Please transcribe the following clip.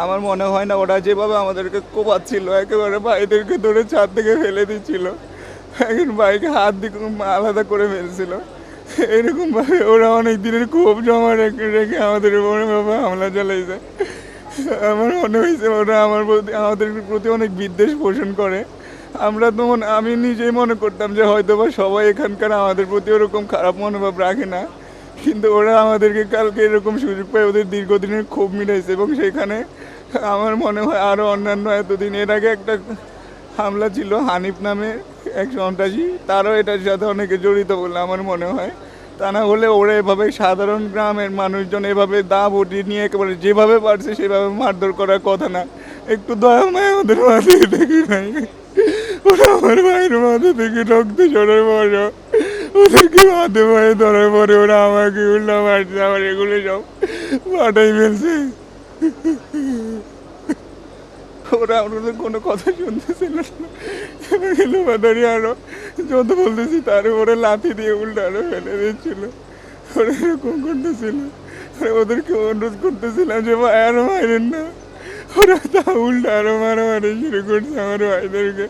আমার মনে হয় না ওরা যেভাবে আমাদেরকে কোপাচ্ছিল, একেবারে ভাইদেরকে ধরে ছাদ থেকে ফেলে দিচ্ছিল, এখন ভাইকে হাত দিয়ে আলাদা করে ফেলছিল। এরকমভাবে ওরা অনেক দিনের ক্ষোভ জমা রেখে রেখে আমাদের উপরে বাবা হামলা চালাইছে। আমার মনে হয়েছে ওরা আমাদের প্রতি অনেক বিদ্বেষ পোষণ করে। আমি নিজেই মনে করতাম যে হয়তো বা সবাই এখানকার আমাদের প্রতি ওরকম খারাপ মনোভাব রাখে না, কিন্তু ওরা আমাদেরকে কালকে এরকম সুযোগ পায় ওদের দীর্ঘদিনের ক্ষোভ মিটাইছে। এবং সেখানে আমার মনে হয় আরও অন্যান্য এতদিন এর আগে একটা হামলা ছিল, হানিফ নামে এক সন্ত্রাসী, তারও এটার সাথে অনেকে জড়িত বলে আমার মনে হয়। তা না হলে ওরা এভাবে সাধারণ গ্রামের মানুষজন এভাবে দা বটি নিয়ে একেবারে যেভাবে পারছে সেভাবে মারধর করার কথা না। একটু দয়া মায় ওদের মাথায় দেখি নাই। ওরা আমার ভাইয়ের মাথা থেকে রক্ত ঝরার পর ওদেরকে মাথে পায়ে ধরার পরে ওরা আমাকে উল্টা মারছে, আমার এগুলো সব পাঠাই ফেলছে। ওদের কোনো কথা শুনতেছিল না, এলোপাতাড়ি আরো যত বলতেছি তার উপরে লাথি দিয়ে উল্টা আরো ফেলে দিচ্ছিল। ওরা এরকম করতেছিল। ওদেরকে অনুরোধ করতেছিলাম যে ভাই আরো মারেন না, ওরা তা উল্টা আরো মারামারি শুরু করছে আমার ভাইদেরকে।